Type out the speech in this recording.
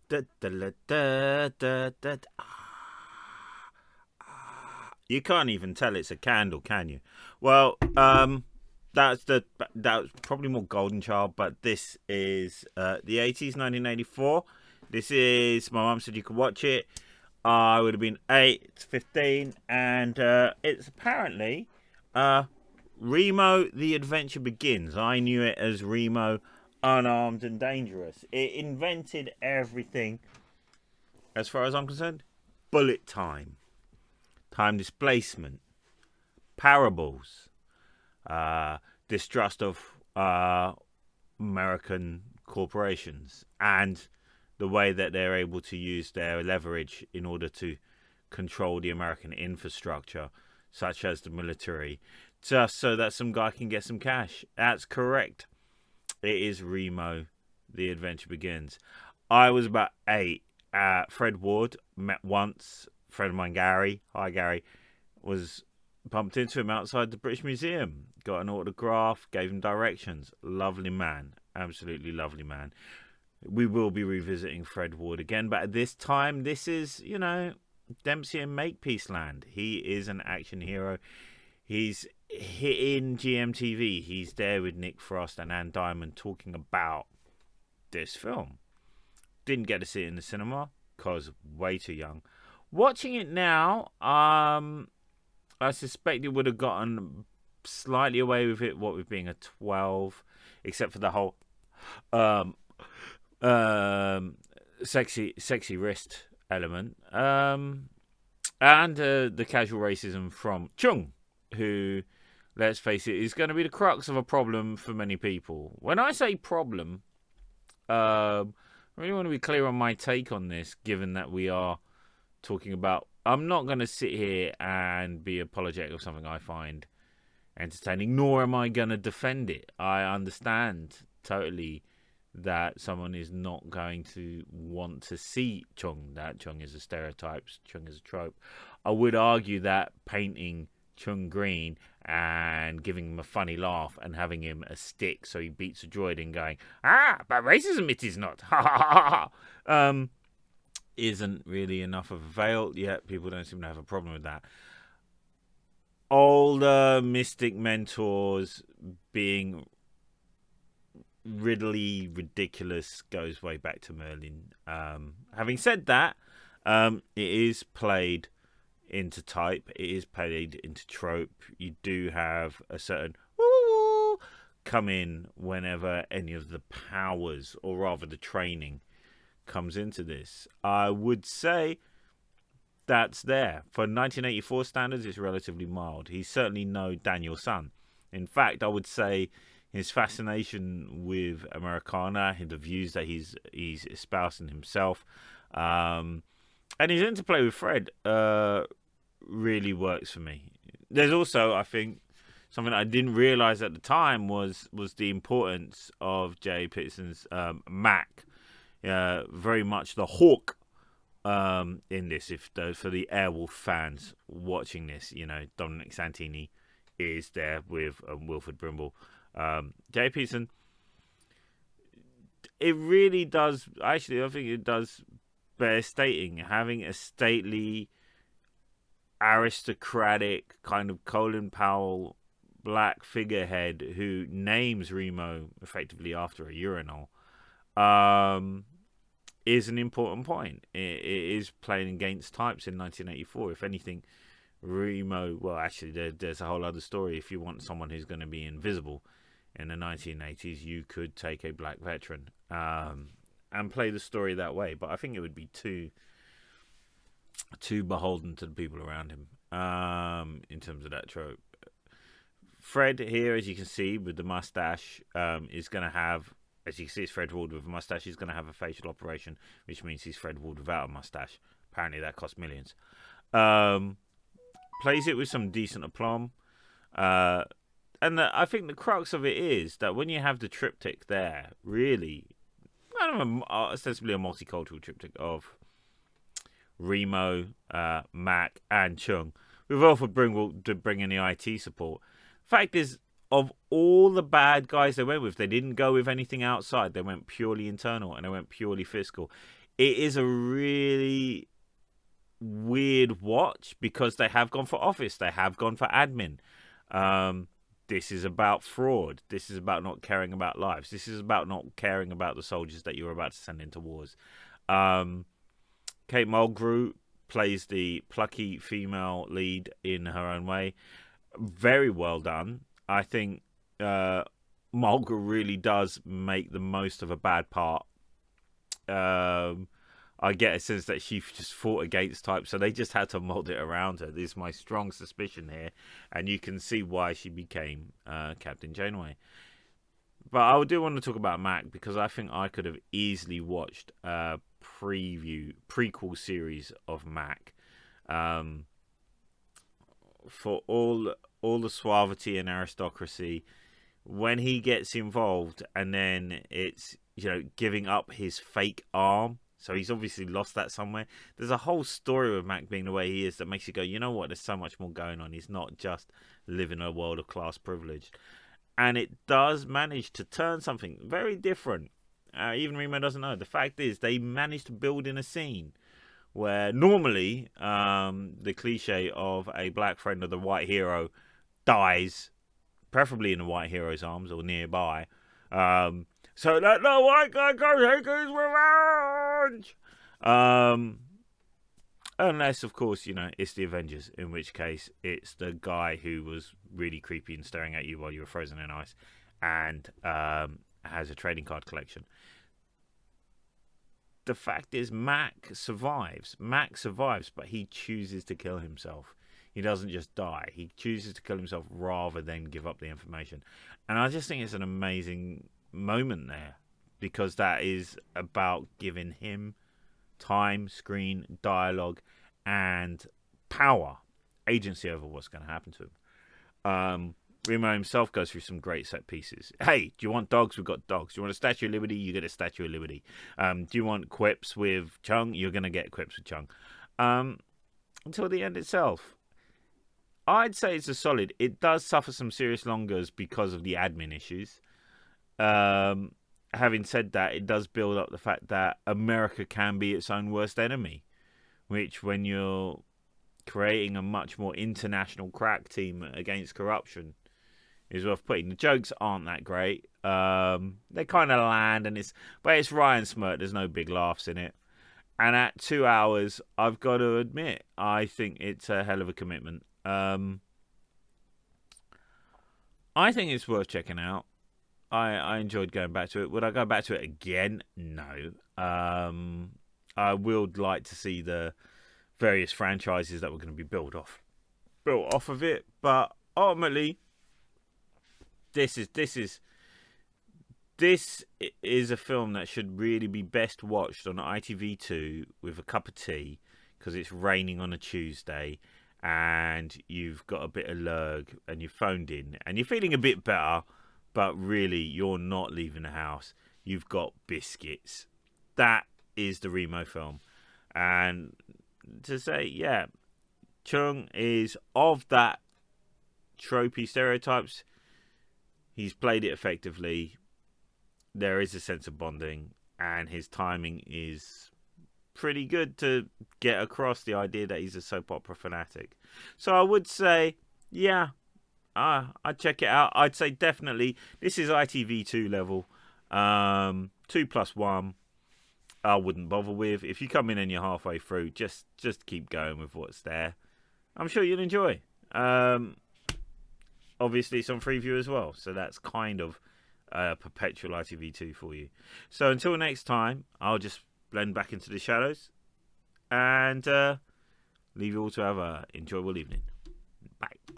Da, da, da, da, da, da. You can't even tell it's a candle, can you? Well, that's probably more Golden Child, but this is the 80s, 1984. This is my mum said you could watch it. I would have been 8, it's 15, and it's apparently Remo the Adventure Begins. I knew it as Remo Unarmed and Dangerous. It invented everything, as far as I'm concerned. Bullet time, time displacement, parables, distrust of American corporations, and the way that they're able to use their leverage in order to control the American infrastructure, such as the military, just so that some guy can get some cash. That's correct. It is Remo. The Adventure Begins. I was about 8. Fred Ward met once. Friend of mine, Gary. Hi, Gary. Was bumped into him outside the British Museum. Got an autograph. Gave him directions. Lovely man. Absolutely lovely man. We will be revisiting Fred Ward again, but at this time, this is, Dempsey and Makepeace land. He is an action hero. He's in GMTV. He's there with Nick Frost and Ann Diamond talking about this film. Didn't get to see it in the cinema because way too young. Watching it now, I suspect it would have gotten slightly away with it, what with being a 12, except for the whole sexy wrist element, and the casual racism from Chung, who, let's face it, is going to be the crux of a problem for many people. When I say problem, I really want to be clear on my take on this, given that we are talking about. I'm not going to sit here and be apologetic of something I find entertaining, nor am I going to defend it. I understand totally that someone is not going to want to see Chung, that Chung is a stereotype, Chung is a trope. I would argue that painting Chung green and giving him a funny laugh and having him a stick so he beats a droid and going, but racism it is not, ha ha ha ha, isn't really enough of a veil, yet people don't seem to have a problem with that. Older mystic mentors being Ridley ridiculous goes way back to Merlin. Having said that, it is played into type. It is played into trope. You do have a certain woo come in whenever any of the powers, or rather the training, comes into this. I would say that's there. For 1984 standards, it's relatively mild. He's certainly no Daniel San. In fact, I would say his fascination with Americana, the views that he's espousing himself, and his interplay with Fred really works for me. There's also, I think, something I didn't realize at the time was the importance of J. Peterson's Mac, very much the Hawk in this. For the Airwolf fans watching this, Dominic Santini is there with Wilford Brimble. J. Peterson, it really does. Actually, I think it does bear stating, having a stately, aristocratic kind of Colin Powell black figurehead who names Remo effectively after a urinal, is an important point. It is playing against types in 1984. If anything, Remo, well, actually, there's a whole other story. If you want someone who's going to be invisible in the 1980s, you could take a black veteran and play the story that way. But I think it would be too beholden to the people around him in terms of that trope. Fred here, as you can see, with the mustache, is going to have, as you can see, it's Fred Ward with a mustache. He's going to have a facial operation, which means he's Fred Ward without a mustache. Apparently that costs millions. Plays it with some decent aplomb. And I think the crux of it is that when you have the triptych there, really, ostensibly a multicultural triptych of Remo, Mac, and Chung, with Alfred Brimble to bring in the IT support. Fact is, of all the bad guys they went with, they didn't go with anything outside. They went purely internal and they went purely fiscal. it is a really weird watch because they have gone for office, they have gone for admin. This is about fraud. This is about not caring about lives. This is about not caring about the soldiers that you're about to send into wars. Um, Kate Mulgrew plays the plucky female lead in her own way. Very well done. I think Mulgrew really does make the most of a bad part. I get a sense that she just fought against type, so they just had to mold it around her. This is my strong suspicion here, and you can see why she became Captain Janeway. But I do want to talk about Mac because I think I could have easily watched a prequel series of Mac, for all the suavity and aristocracy. When he gets involved, and then it's giving up his fake arm. So he's obviously lost that somewhere. There's a whole story with Mac being the way he is that makes you go, you know what, there's so much more going on. He's not just living a world of class privilege. And it does manage to turn something very different. Even Remo doesn't know. The fact is, they managed to build in a scene where normally the cliche of a black friend of the white hero dies, preferably in the white hero's arms or nearby. So that the white guy goes take his revenge. Unless, of course, it's the Avengers, in which case it's the guy who was really creepy and staring at you while you were frozen in ice and has a trading card collection. The fact is, Mac survives. Mac survives, but he chooses to kill himself. He doesn't just die. He chooses to kill himself rather than give up the information. And I just think it's an amazing moment there, because that is about giving him time, screen, dialogue, and power, agency over what's going to happen to him. Remo himself goes through some great set pieces. Hey, do you want dogs? We've got dogs. Do you want a Statue of Liberty? You get a Statue of Liberty. Do you want quips with Chung? You're going to get quips with Chung. Until the end itself, I'd say it's a solid. It does suffer some serious longers because of the admin issues. Having said that, it does build up the fact that America can be its own worst enemy, which, when you're creating a much more international crack team against corruption, is worth putting. The jokes aren't that great. They kind of land, but it's Ryan Smirk. There's no big laughs in it. And at 2 hours, I've got to admit, I think it's a hell of a commitment. I think it's worth checking out. I enjoyed going back to it. Would I go back to it again? No. I would like to see the various franchises that were going to be built off of it. But ultimately, this is a film that should really be best watched on ITV2 with a cup of tea, because it's raining on a Tuesday and you've got a bit of lurg and you've phoned in and you're feeling a bit better, but really you're not leaving the house. You've got biscuits. That is the Remo film. And to say, yeah, Chung is of that tropey stereotypes. He's played it effectively. There is a sense of bonding, and his timing is pretty good to get across the idea that he's a soap opera fanatic. So I would say, yeah, I'd check it out. I'd say definitely this is ITV2 level. 2+1 I wouldn't bother with. If you come in and you're halfway through, just keep going with what's there. I'm sure you'll enjoy. Obviously it's on Freeview as well, so that's kind of perpetual ITV2 for you. So until next time, I'll just blend back into the shadows and leave you all to have an enjoyable evening. Bye.